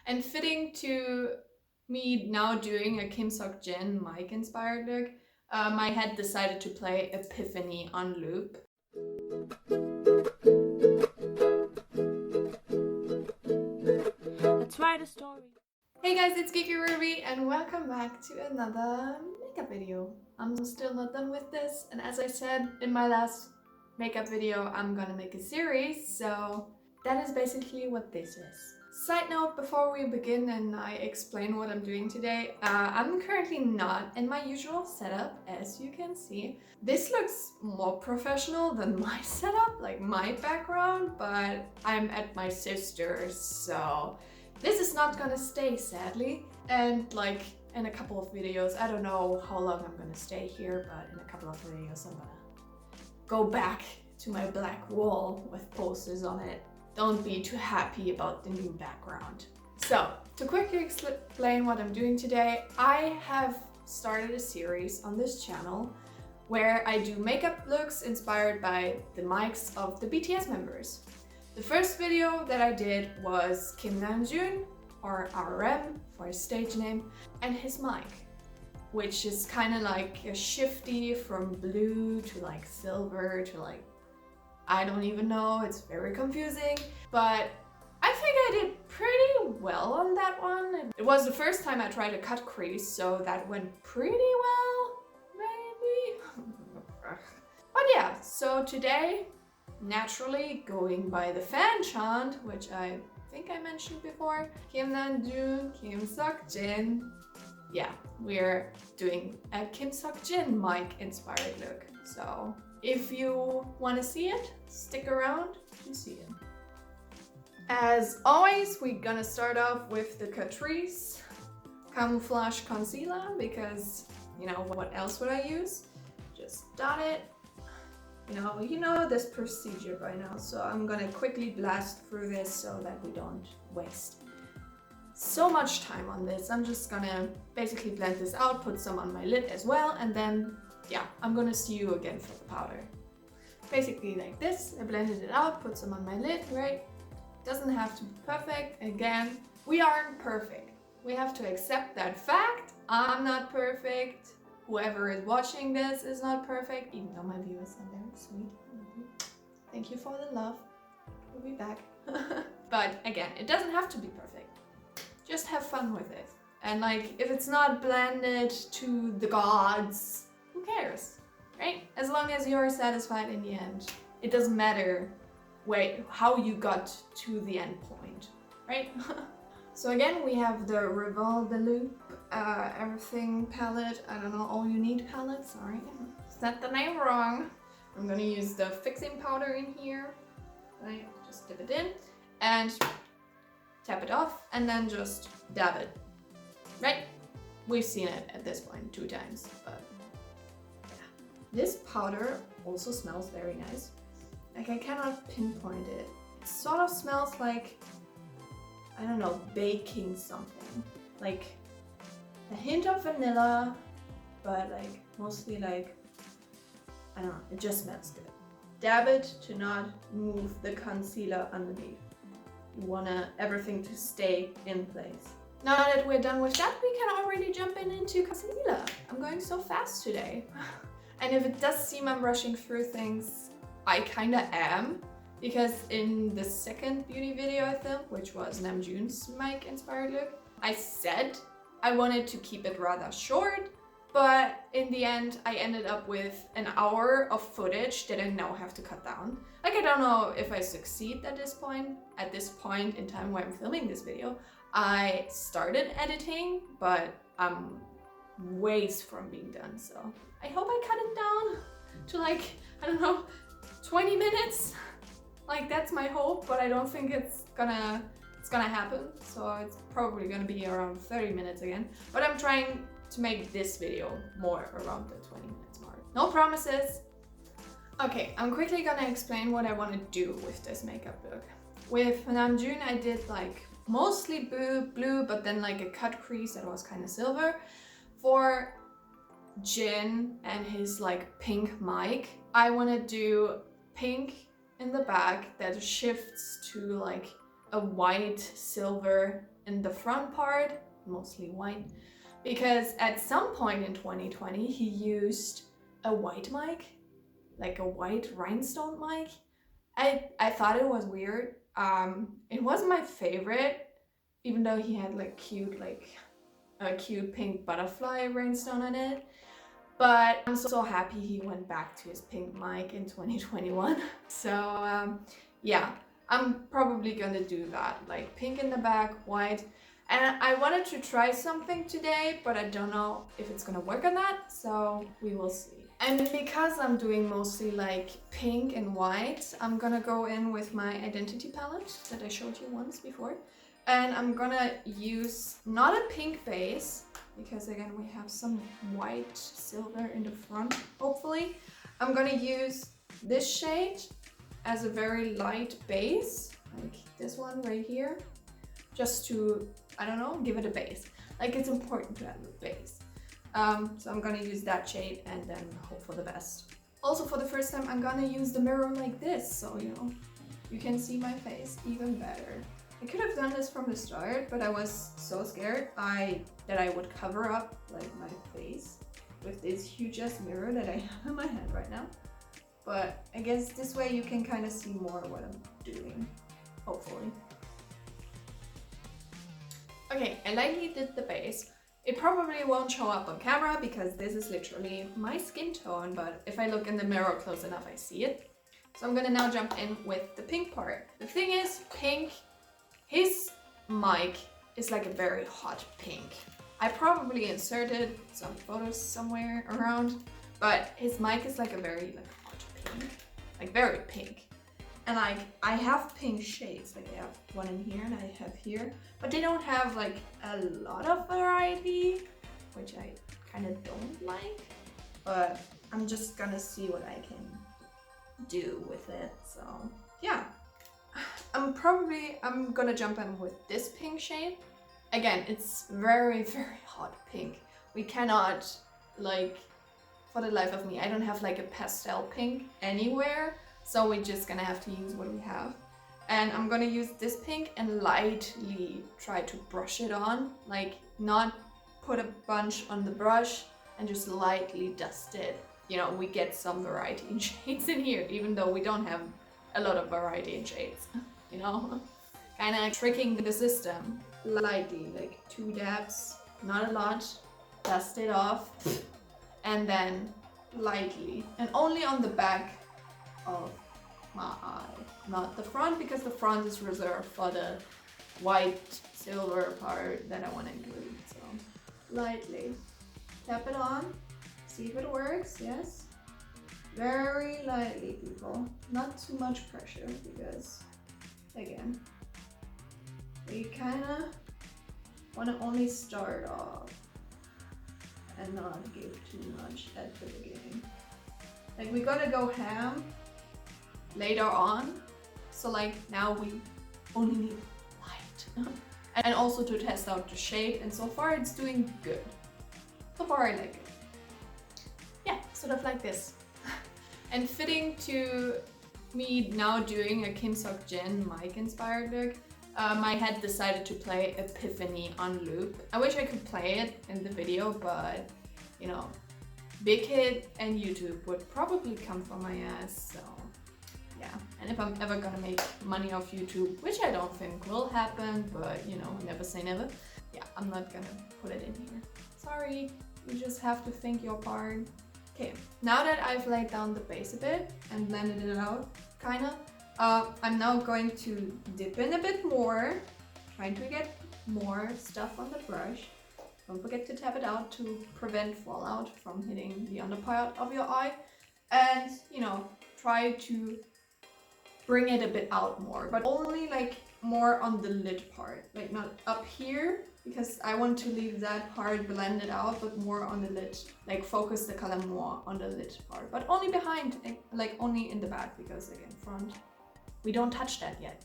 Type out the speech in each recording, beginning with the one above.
And fitting to me now doing a Kim Seokjin mic inspired look, my head decided to play Epiphany on loop. Let's write a story. Hey guys, it's Geeky Ruby and welcome back to another makeup video. I'm still not done with this, and as I said in my last makeup video, I'm gonna make a series, so that is basically what this is. Side note before we begin and I explain what I'm doing today, I'm currently not in my usual setup, as you can see. This looks more professional than my setup, like my background, but I'm at my sister's, so this is not gonna stay, sadly. And like in a couple of videos, I don't know how long I'm gonna stay here, but in a couple of videos I'm gonna go back to my black wall with posters on it. Don't be too happy about the new background. So, to quickly explain what I'm doing today, I have started a series on this channel where I do makeup looks inspired by the mics of the BTS members. The first video that I did was Kim Namjoon, or RM for his stage name, and his mic, which is kind of like a shifty from blue to like silver to like, I don't even know, it's very confusing, but I think I did pretty well on that one. It was the first time I tried a cut crease, so that went pretty well, maybe? But yeah, so today, naturally going by the fan chant, which I think I mentioned before, Kim Namjoon, Kim Seokjin. Yeah, we're doing a Kim Seokjin mic inspired look. So if you want to see it, stick around to see it. As always, we're gonna start off with the Catrice Camouflage Concealer because, you know, what else would I use? Just dot it. You know this procedure by now, so I'm gonna quickly blast through this so that we don't waste so much time on this. I'm just gonna basically blend this out, put some on my lid as well, and then, yeah, I'm gonna see you again for the powder. Basically like this, I blended it out, put some on my lid, right? Doesn't have to be perfect. Again, we aren't perfect. We have to accept that fact. I'm not perfect. Whoever is watching this is not perfect, even though my viewers are very sweet. Thank you for the love. We'll be back. But again, it doesn't have to be perfect. Just have fun with it. And like, if it's not blended to the gods, who cares, right? As long as you're satisfied in the end, it doesn't matter how you got to the end point, right? So again, we have the doddleoddle everything palette. I don't know, all you need palette, sorry. Said the name wrong. I'm gonna use the fixing powder in here, right? Just dip it in and tap it off and then just dab it, right? We've seen it at this point 2 times, but yeah. This powder also smells very nice. Like, I cannot pinpoint it. It sort of smells like, I don't know, baking something. Like a hint of vanilla, but like mostly like, I don't know, it just smells good. Dab it to not move the concealer underneath. You want everything to stay in place. Now that we're done with that, we can already jump into concealer. I'm going so fast today. And if it does seem I'm rushing through things, I kinda am. Because in the second beauty video I filmed, which was Namjoon's mic inspired look, I said I wanted to keep it rather short, but in the end I ended up with an hour of footage that I now have to cut down. Like, I don't know if I succeed at this point in time where I'm filming this video. I started editing, but I'm ways from being done, so I hope I cut it down to like, I don't know, 20 minutes. Like, that's my hope, but I don't think it's gonna happen. So it's probably gonna be around 30 minutes again. But I'm trying to make this video more around the 20 minutes mark. No promises. Okay, I'm quickly gonna explain what I want to do with this makeup look. With Namjoon, I did like mostly blue, but then like a cut crease that was kind of silver. For Jin and his like pink mic, I want to do pink in the back that shifts to like a white silver in the front part, mostly white, because at some point in 2020 he used a white mic, like a white rhinestone mic. I thought it was weird. It wasn't my favorite, even though he had like a cute pink butterfly rhinestone on it. But I'm so happy he went back to his pink mic in 2021. So yeah, I'm probably gonna do that, like pink in the back, white. And I wanted to try something today, but I don't know if it's gonna work or not, so we will see. And because I'm doing mostly like pink and white, I'm gonna go in with my identity palette that I showed you once before. And I'm gonna use not a pink base, because again we have some white silver in the front, hopefully. I'm gonna use this shade as a very light base, like this one right here, just to, I don't know, give it a base. Like, it's important to have a base. So I'm gonna use that shade and then hope for the best. Also, for the first time, I'm gonna use the mirror like this, so you know, you can see my face even better. I could have done this from the start, but I was so scared that I would cover up like my face with this huge ass mirror that I have in my head right now. But I guess this way you can kind of see more what I'm doing, hopefully. Okay, I lightly did the base. It probably won't show up on camera because this is literally my skin tone, but if I look in the mirror close enough, I see it. So I'm gonna now jump in with the pink part. The thing is, pink, his mic is like a very hot pink. I probably inserted some photos somewhere around, but his mic is like a very hot pink, like very pink. And like, I have pink shades, like I have one in here and I have here, but they don't have like a lot of variety, which I kind of don't like, but I'm just gonna see what I can do with it. So yeah, I'm gonna jump in with this pink shade. Again, it's very, very hot pink. We cannot, like, for the life of me, I don't have like a pastel pink anywhere. So we're just gonna have to use what we have. And I'm gonna use this pink and lightly try to brush it on. Like, not put a bunch on the brush and just lightly dust it. You know, we get some variety in shades in here, even though we don't have a lot of variety in shades. You know? Kinda tricking the system. Lightly, like 2 dabs, not a lot. Dust it off. And then lightly. And only on the back of my eye, not the front, because the front is reserved for the white silver part that I want to include. So lightly tap it on, see if it works. Yes, very lightly, people, not too much pressure, because again, we kind of want to only start off and not give too much at the beginning. Like, we gotta go ham later on, so like now we only need light. And also to test out the shade, and so far it's doing good. So far I like it. Yeah, sort of like this. And fitting to me now doing a Kim Seokjin mic inspired look, I had decided to play Epiphany on loop. I wish I could play it in the video, but you know, big hit and YouTube would probably come for my ass, so yeah. And if I'm ever gonna make money off YouTube, which I don't think will happen, but you know, never say never. Yeah, I'm not gonna put it in here. Sorry, you just have to think your part. Okay, now that I've laid down the base a bit and blended it out, kinda, I'm now going to dip in a bit more, trying to get more stuff on the brush. Don't forget to tap it out to prevent fallout from hitting the underpart of your eye. And, you know, try to bring it a bit out more, but only like more on the lid part, like not up here, because I want to leave that part blended out, but more on the lid, like focus the color more on the lid part, but only behind, like only in the back, because again, front, we don't touch that yet.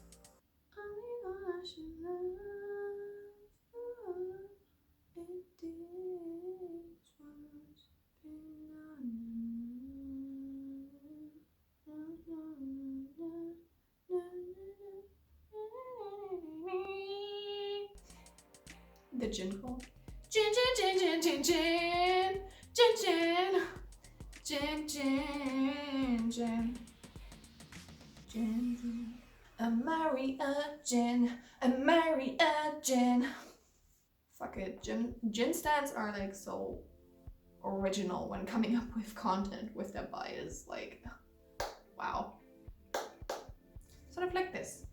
the gin roll. Gin, gin, gin, gin, gin, gin, gin, gin, gin, gin, gin, gin, gin. A marry a gin, a marry a gin. Fuck it, gin stands are like so original when coming up with content with their bias. Like, wow. Sort of like this.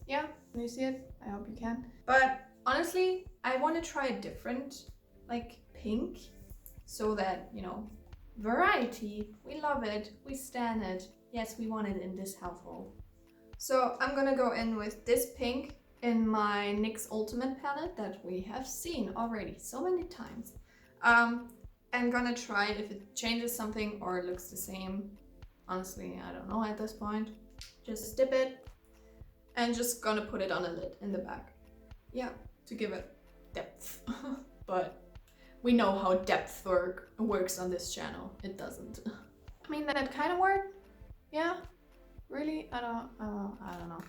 Yeah, can you see it? I hope you can. But honestly, I want to try a different, like, pink, so that, you know, variety. We love it. We stan it. Yes, we want it in this household. So I'm gonna go in with this pink in my NYX Ultimate palette that we have seen already so many times. I'm gonna try if it changes something or it looks the same. Honestly, I don't know at this point. Just dip it and just gonna put it on a lid in the back. Yeah, to give it depth. But we know how depth works on this channel. It doesn't. I mean, that kind of worked. Yeah, really? I don't know.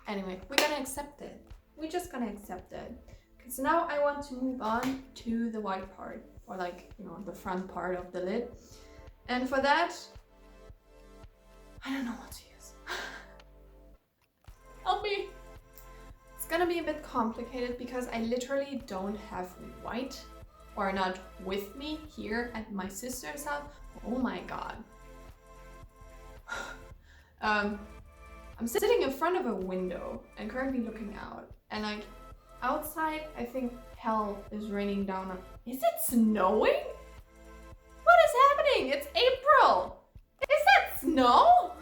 Anyway, we're gonna accept it. We're just gonna accept it. Because now I want to move on to the white part, or like, you know, the front part of the lid. And for that, I don't know what to use. Help me! It's gonna be a bit complicated because I literally don't have white, or not with me here at my sister's house. Oh my god. I'm sitting in front of a window and currently looking out, and like outside I think hell is raining down on. Is it snowing? What is happening? It's April! Is that snow?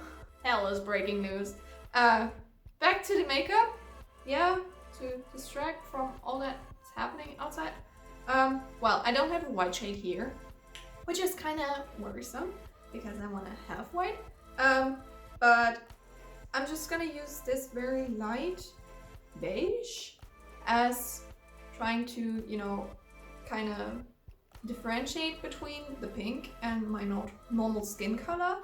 Hell is breaking news. Back to the makeup. Yeah, to distract from all that's happening outside. Well, I don't have a white shade here, which is kind of worrisome because I want to have white. But I'm just gonna use this very light beige as trying to, you know, kind of differentiate between the pink and my normal skin color.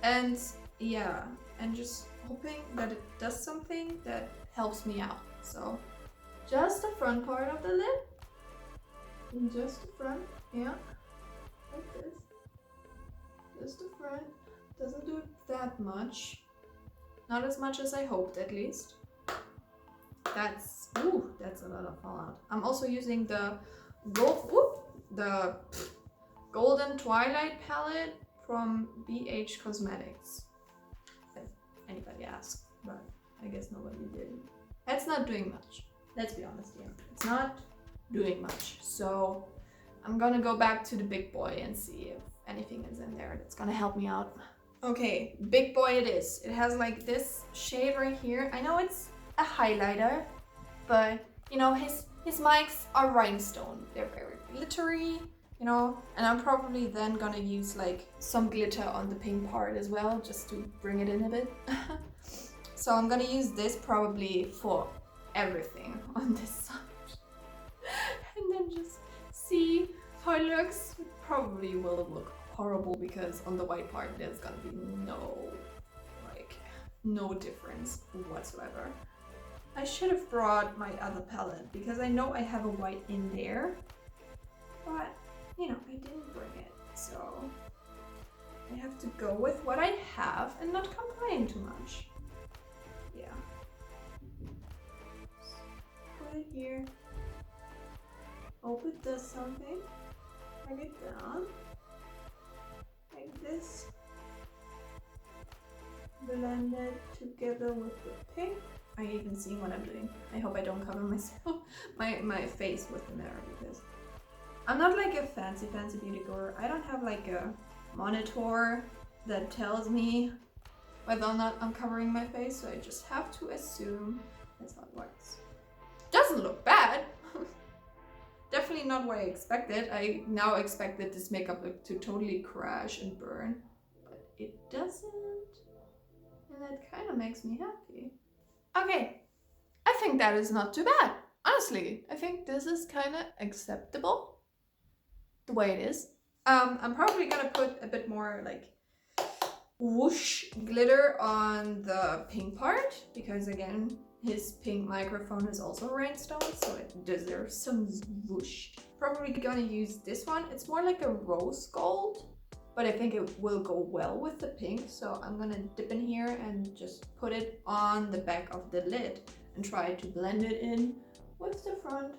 And yeah, and just hoping that it does something that helps me out. So just the front part of the lid, and just the front, yeah, like this. Just the front. Doesn't do that much. Not as much as I hoped, at least. That's a lot of fallout. I'm also using the Golden Twilight palette from BH Cosmetics. If anybody asked, but I guess nobody did. That's not doing much. Let's be honest here. It's not doing much. So I'm gonna go back to the big boy and see if anything is in there that's gonna help me out. Okay, big boy it is. It has like this shade right here. I know it's a highlighter, but you know, his mics are rhinestone. They're very glittery, you know, and I'm probably then gonna use like some glitter on the pink part as well, just to bring it in a bit. So I'm gonna use this probably for everything on this side. And then just see how it looks. It probably will look horrible because on the white part there's gonna be no difference whatsoever. I should have brought my other palette because I know I have a white in there, but you know, I didn't bring it, so I have to go with what I have and not complain too much. Yeah. Put it here. Hope it does something. Bring it down. Like this. Blend it together with the pink. I even see what I'm doing. I hope I don't cover myself, my face with the mirror, because I'm not like a fancy beauty guru. I don't have like a monitor that tells me whether or not I'm covering my face, so I just have to assume that's how it works. Doesn't look bad. Definitely not what I expected. I now expected this makeup look to totally crash and burn, but it doesn't. And that kind of makes me happy. Okay, I think that is not too bad. Honestly, I think this is kind of acceptable the way it is. I'm probably gonna put a bit more like whoosh glitter on the pink part, because again, his pink microphone is also rhinestone, so it deserves some whoosh. Probably gonna use this one. It's more like a rose gold, but I think it will go well with the pink. So I'm gonna dip in here and just put it on the back of the lid and try to blend it in with the front,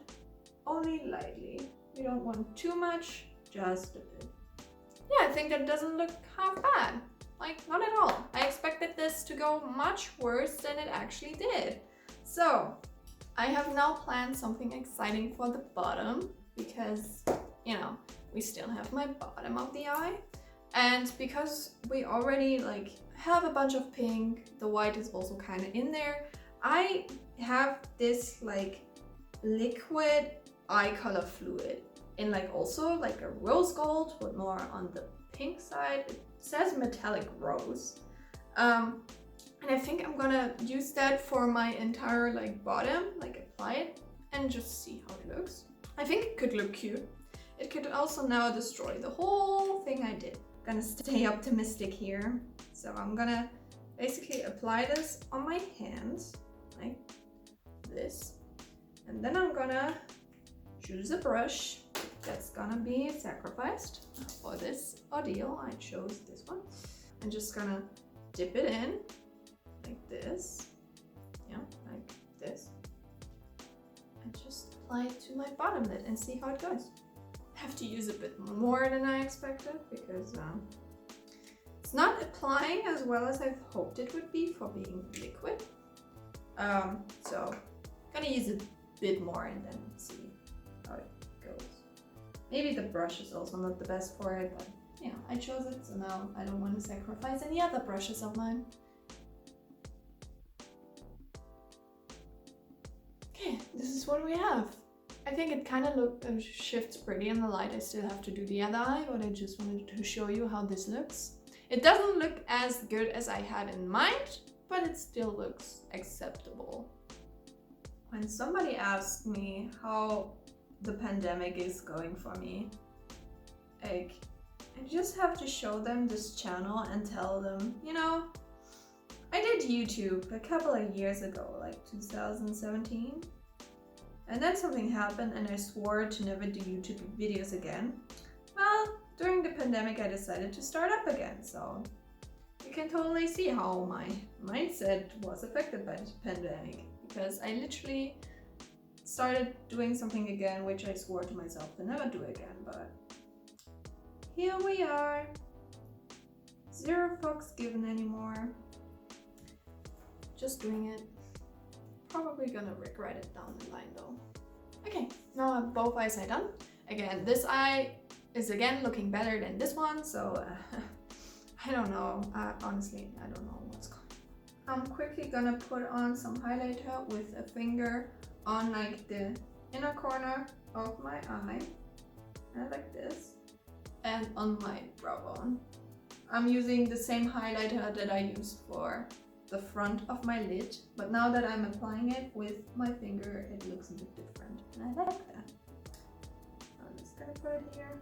only lightly. We don't want too much, just a bit. Yeah, I think that doesn't look half bad. Like, not at all. I expected this to go much worse than it actually did. So, I have now planned something exciting for the bottom because, you know, we still have my bottom of the eye. And because we already like have a bunch of pink, the white is also kind of in there, I have this like liquid eye color fluid in like also like a rose gold, but more on the pink side. It says metallic rose. And I think I'm gonna use that for my entire like bottom, like apply it and just see how it looks. I think it could look cute. It could also now destroy the whole thing I did. I'm gonna stay optimistic here. So I'm gonna basically apply this on my hands, like this. And then I'm gonna choose a brush that's gonna be sacrificed for this ordeal. I chose this one. I'm just gonna dip it in like this. Yeah, like this. And just apply it to my bottom lid and see how it goes. I have to use a bit more than I expected because it's not applying as well as I hoped it would be for being liquid. So I'm gonna use a bit more and then see how it goes. Maybe the brush is also not the best for it, but you know, I chose it, so now I don't want to sacrifice any other brushes of mine. Okay, this is what we have. I think it kind of shifts pretty in the light. I still have to do the other eye, but I just wanted to show you how this looks. It doesn't look as good as I had in mind, but it still looks acceptable. When somebody asks me how the pandemic is going for me, like, I just have to show them this channel and tell them, you know, I did YouTube a couple of years ago, like 2017. And then something happened and I swore to never do YouTube videos again. Well, during the pandemic I decided to start up again, so you can totally see how my mindset was affected by the pandemic. Because I literally started doing something again, which I swore to myself to never do again, but here we are. Zero fucks given anymore. Just doing it. Probably gonna regret it down the line though. Okay, now both eyes are done. Again, this eye is again looking better than this one, so I don't know. Honestly, I don't know what's going on. I'm quickly gonna put on some highlighter with a finger on like the inner corner of my eye, and like this, and on my brow bone. I'm using the same highlighter that I used for the front of my lid, but now that I'm applying it with my finger, it looks a bit different, and I like that. I'm just gonna put it here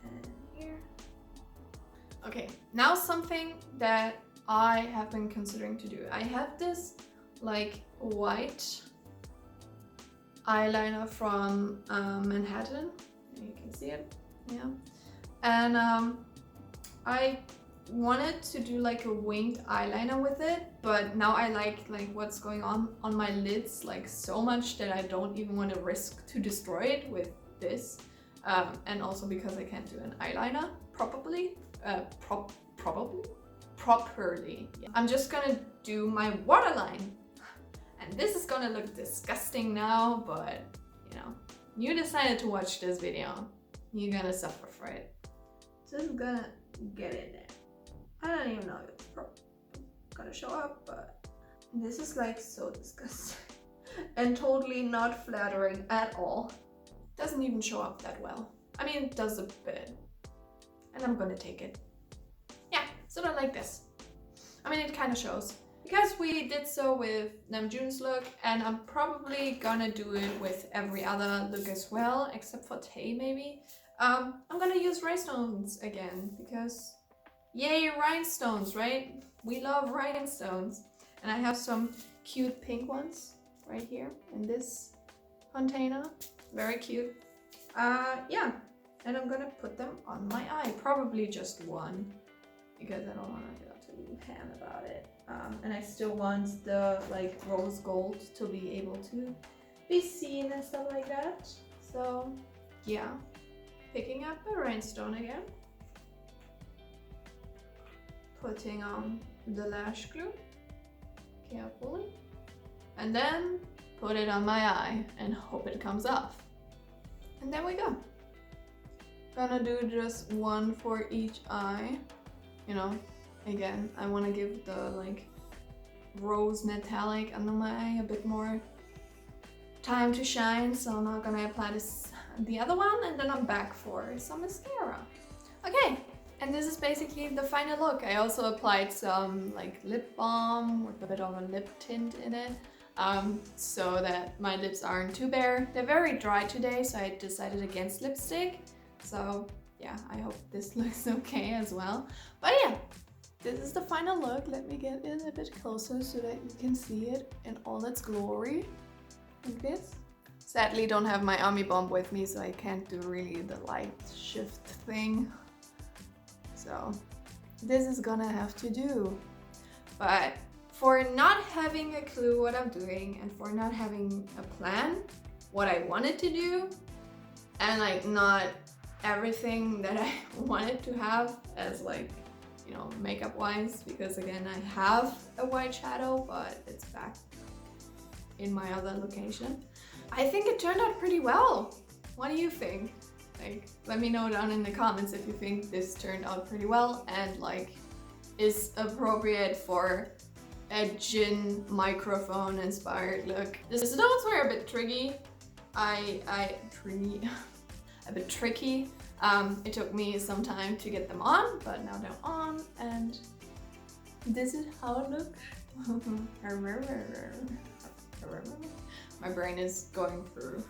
and here. Okay, now something that I have been considering to do. I have this like white eyeliner from Manhattan. You can see it, yeah. And I wanted to do like a winged eyeliner with it, but now I like what's going on my lids like so much that I don't even want to risk to destroy it with this. And also because I can't do an eyeliner properly. Yeah. I'm just gonna do my waterline. And this is gonna look disgusting now, but you know, you decided to watch this video. You're gonna suffer for it. Just gonna get in there. I don't even know if it's gonna show up, but this is like so disgusting and totally not flattering at all. Doesn't even show up that well. I mean, it does a bit, and I'm gonna take it. Yeah, sort of like this. I mean, it kind of shows because we did so with Namjoon's look, and I'm probably gonna do it with every other look as well, except for Tae maybe. I'm gonna use rhinestones again because yay, rhinestones, right? We love rhinestones. And I have some cute pink ones right here in this container. Very cute. Yeah. And I'm gonna put them on my eye. Probably just one, because I don't want to go too ham about it. And I still want the like rose gold to be able to be seen and stuff like that. So yeah, picking up a rhinestone again, putting on the lash glue carefully, and then put it on my eye and hope it comes off. And there we go. Gonna do just one for each eye. You know, again, I want to give the like rose metallic under my eye a bit more time to shine, so I'm not gonna apply this the other one, and then I'm back for some mascara. Okay, and this is basically the final look. I also applied some like lip balm with a bit of a lip tint in it, so that my lips aren't too bare. They're very dry today, so I decided against lipstick. So yeah, I hope this looks okay as well. But yeah, this is the final look. Let me get in a bit closer so that you can see it in all its glory. Like this. Sadly, don't have my army bomb with me, so I can't do really the light shift thing. So this is gonna have to do. But for not having a clue what I'm doing and for not having a plan what I wanted to do, and like not everything that I wanted to have as like, you know, makeup wise, because again I have a white shadow but it's back in my other location. I think it turned out pretty well. What do you think? Like, let me know down in the comments if you think this turned out pretty well and like is appropriate for a Jin microphone inspired look. The stones were a bit tricky. A bit tricky. It took me some time to get them on, but now they're on, and this is how it looks. My brain is going through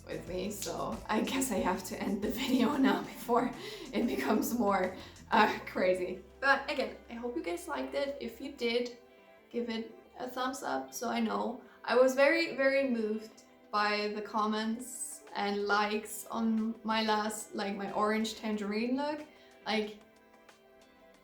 with me, so I guess I have to end the video now before it becomes more crazy. But again, I hope you guys liked it. If you did, give it a thumbs up so I know. I was very, very moved by the comments and likes on my last, like my orange tangerine look. Like,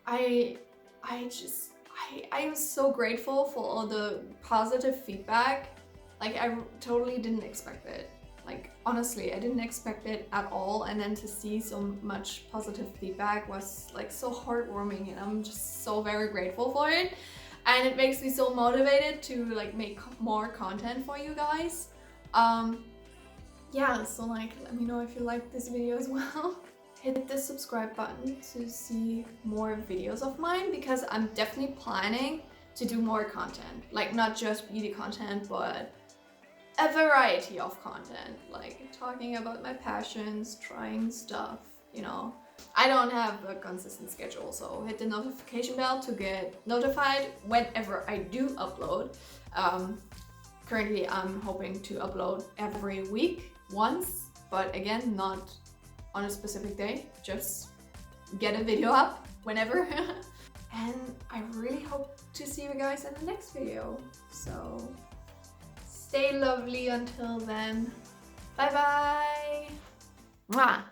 I am so grateful for all the positive feedback. Like, I totally didn't expect it. Like, honestly, I didn't expect it at all, and then to see so much positive feedback was like so heartwarming, and I'm just so very grateful for it. And it makes me so motivated to like make more content for you guys. Yeah, so like, let me know if you liked this video as well. Hit the subscribe button to see more videos of mine, because I'm definitely planning to do more content. Like, not just beauty content, but a variety of content. Like, talking about my passions, trying stuff, you know. I don't have a consistent schedule, so hit the notification bell to get notified whenever I do upload. Currently, I'm hoping to upload every week once, but again, not on a specific day, just get a video up whenever. And I really hope to see you guys in the next video. So stay lovely until then. Bye bye. Mwah.